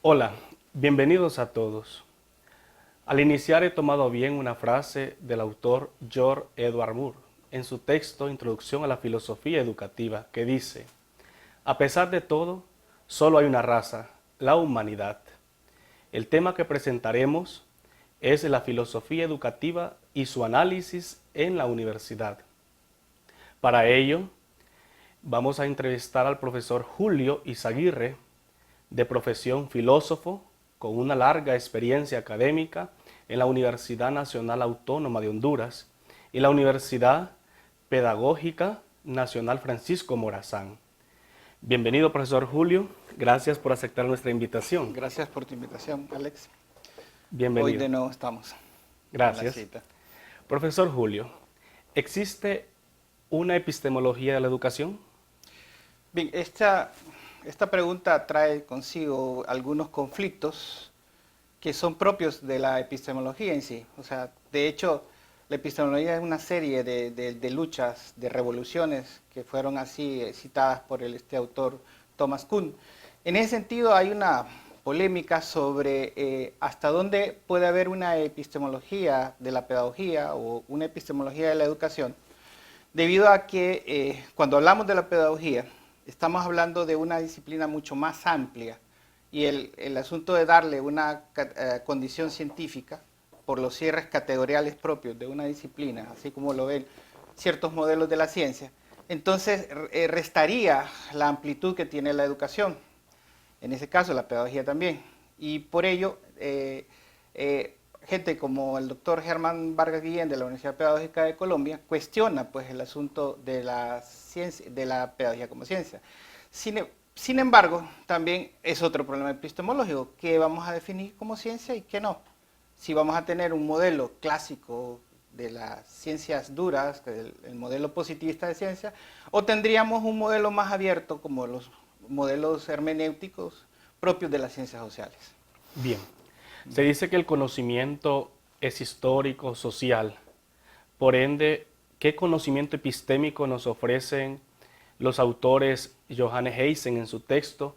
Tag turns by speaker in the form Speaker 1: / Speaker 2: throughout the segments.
Speaker 1: Hola, bienvenidos a todos. Al iniciar he tomado bien una frase del autor George Edward Moore en su texto Introducción a la Filosofía Educativa, que dice: a pesar de todo, solo hay una raza, la humanidad. El tema que presentaremos es la filosofía educativa y su análisis en la universidad. Para ello, vamos a entrevistar al profesor Julio Izaguirre, de profesión filósofo, con una larga experiencia académica en la Universidad Nacional Autónoma de Honduras y la Universidad Pedagógica Nacional Francisco Morazán. Bienvenido, profesor Julio. Gracias por aceptar nuestra invitación.
Speaker 2: Gracias por tu invitación, Alex. Hoy
Speaker 1: Bienvenido.
Speaker 2: de nuevo estamos en la
Speaker 1: Gracias.
Speaker 2: cita.
Speaker 1: Profesor Julio, ¿existe una epistemología de la educación?
Speaker 2: Bien, esta pregunta trae consigo algunos conflictos que son propios de la epistemología en sí. O sea, de hecho, la epistemología es una serie de luchas, de revoluciones que fueron así citadas por este autor Thomas Kuhn. En ese sentido, hay una polémica sobre hasta dónde puede haber una epistemología de la pedagogía o una epistemología de la educación, debido a que cuando hablamos de la pedagogía, estamos hablando de una disciplina mucho más amplia y el asunto de darle una condición científica por los cierres categoriales propios de una disciplina, así como lo ven ciertos modelos de la ciencia, entonces restaría la amplitud que tiene la educación, en ese caso la pedagogía también. Y por ello, gente como el doctor Germán Vargas Guillén de la Universidad Pedagógica de Colombia cuestiona pues el asunto de la ciencia, de la pedagogía como ciencia. Sin embargo, también es otro problema epistemológico, qué vamos a definir como ciencia y qué no. Si vamos a tener un modelo clásico de las ciencias duras, el modelo positivista de ciencia, o tendríamos un modelo más abierto como los modelos hermenéuticos propios de las ciencias sociales.
Speaker 1: Bien, se dice que el conocimiento es histórico, social. Por ende, ¿qué conocimiento epistémico nos ofrecen los autores Johannes Eysen en su texto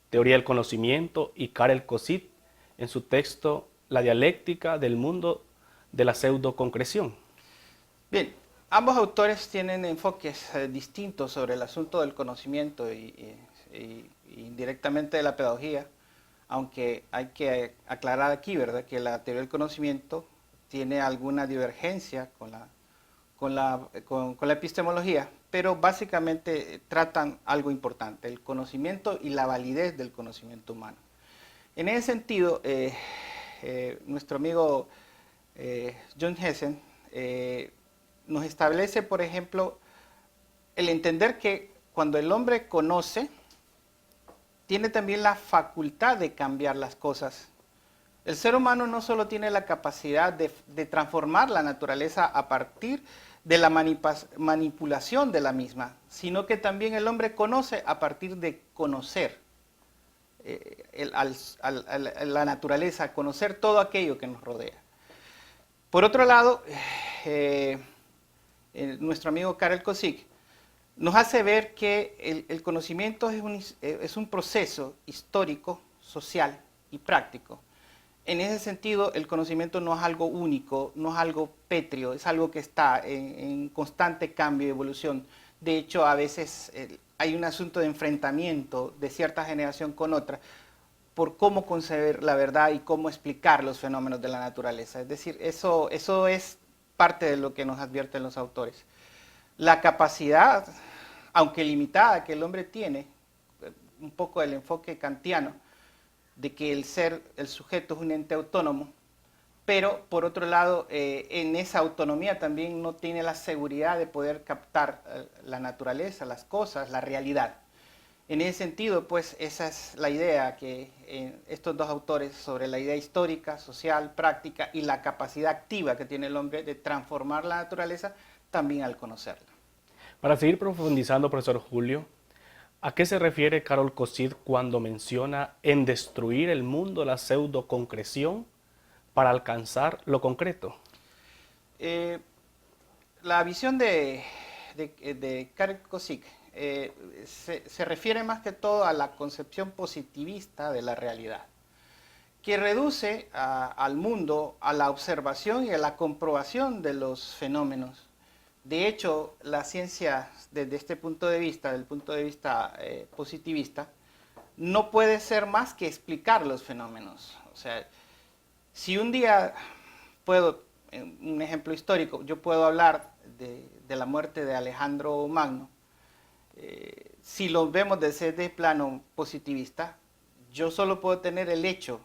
Speaker 1: Teoría del Conocimiento y Karel Kosit en su texto La dialéctica del mundo de la pseudoconcreción?
Speaker 2: Bien, ambos autores tienen enfoques distintos sobre el asunto del conocimiento y indirectamente de la pedagogía, aunque hay que aclarar aquí, ¿verdad?, que la teoría del conocimiento tiene alguna divergencia con la epistemología, pero básicamente tratan algo importante, el conocimiento y la validez del conocimiento humano. En ese sentido, nuestro amigo John Hessen nos establece, por ejemplo, el entender que cuando el hombre conoce, tiene también la facultad de cambiar las cosas. El ser humano no solo tiene la capacidad de transformar la naturaleza a partir de la manipulación de la misma, sino que también el hombre conoce a partir de conocer la naturaleza, conocer todo aquello que nos rodea. Por otro lado, nuestro amigo Karel Kozik nos hace ver que el conocimiento es un proceso histórico, social y práctico. En ese sentido, el conocimiento no es algo único, no es algo pétreo, es algo que está en constante cambio y evolución. De hecho, a veces hay un asunto de enfrentamiento de cierta generación con otra por cómo concebir la verdad y cómo explicar los fenómenos de la naturaleza. Es decir, eso es parte de lo que nos advierten los autores. La capacidad, aunque limitada, que el hombre tiene, un poco del enfoque kantiano, de que el sujeto es un ente autónomo, pero por otro lado, en esa autonomía también no tiene la seguridad de poder captar la naturaleza, las cosas, la realidad. En ese sentido, pues esa es la idea que estos dos autores sobre la idea histórica, social, práctica y la capacidad activa que tiene el hombre de transformar la naturaleza también al conocerla.
Speaker 1: Para seguir profundizando, profesor Julio, ¿a qué se refiere Karol Kosit cuando menciona en destruir el mundo la pseudoconcreción para alcanzar lo concreto?
Speaker 2: Eh, la visión de Karel Kozik se refiere más que todo a la concepción positivista de la realidad. que reduce al mundo a la observación y a la comprobación de los fenómenos. De hecho, la ciencia, desde este punto de vista, del punto de vista positivista, no puede ser más que explicar los fenómenos. O sea, si un día puedo, un ejemplo histórico, yo puedo hablar de la muerte de Alejandro Magno, si lo vemos desde el plano positivista, yo solo puedo tener el hecho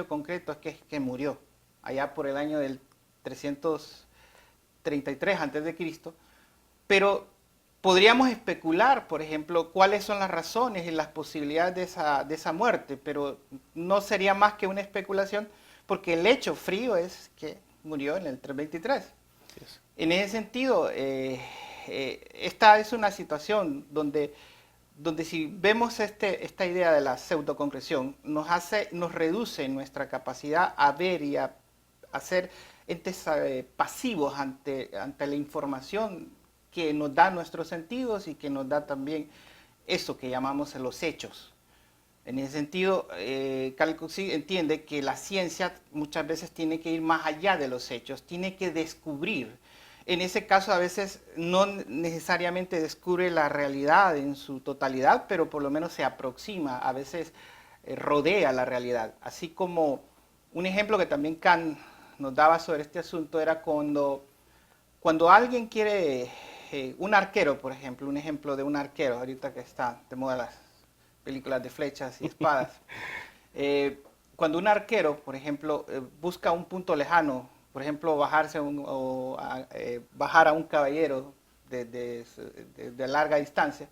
Speaker 2: concreto es que murió, allá por el año del 333 a.C., pero podríamos especular, por ejemplo, cuáles son las razones y las posibilidades de esa muerte, pero no sería más que una especulación, porque el hecho frío es que murió en el 323. Yes. En ese sentido, esta es una situación donde si vemos esta idea de la pseudoconcreción, nos reduce nuestra capacidad a ver y a ser entes pasivos ante la información que nos da nuestros sentidos y que nos da también eso que llamamos los hechos. En ese sentido, Karl Kozik entiende que la ciencia muchas veces tiene que ir más allá de los hechos, tiene que descubrir. En ese caso, a veces no necesariamente descubre la realidad en su totalidad, pero por lo menos se aproxima, a veces rodea la realidad. Así como un ejemplo que también Kant nos daba sobre este asunto era cuando alguien quiere, un arquero, por ejemplo, un ejemplo de un arquero, ahorita que está de moda las películas de flechas y espadas. Cuando un arquero, por ejemplo, busca un punto lejano, por ejemplo, bajar a un caballero de larga distancia,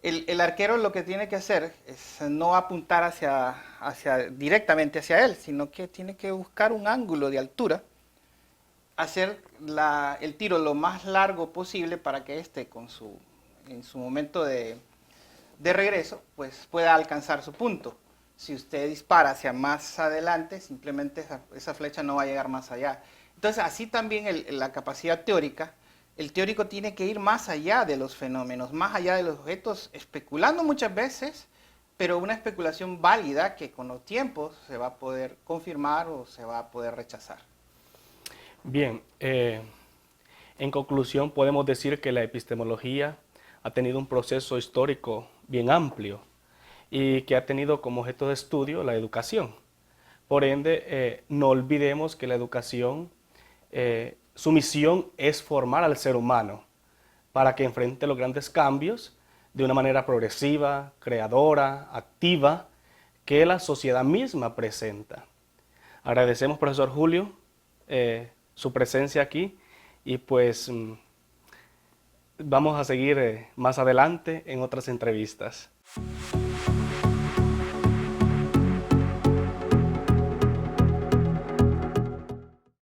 Speaker 2: el arquero lo que tiene que hacer es no apuntar directamente hacia él, sino que tiene que buscar un ángulo de altura, hacer el tiro lo más largo posible para que éste, en su momento de regreso, pues pueda alcanzar su punto. Si usted dispara hacia más adelante, simplemente esa flecha no va a llegar más allá. Entonces, así también la capacidad teórica, el teórico tiene que ir más allá de los fenómenos, más allá de los objetos, especulando muchas veces, pero una especulación válida que con los tiempos se va a poder confirmar o se va a poder rechazar.
Speaker 1: Bien, en conclusión podemos decir que la epistemología ha tenido un proceso histórico bien amplio y que ha tenido como objeto de estudio la educación. Por ende, no olvidemos que la educación, su misión es formar al ser humano para que enfrente los grandes cambios de una manera progresiva, creadora, activa, que la sociedad misma presenta. Agradecemos, profesor Julio, su presencia aquí y pues vamos a seguir más adelante en otras entrevistas.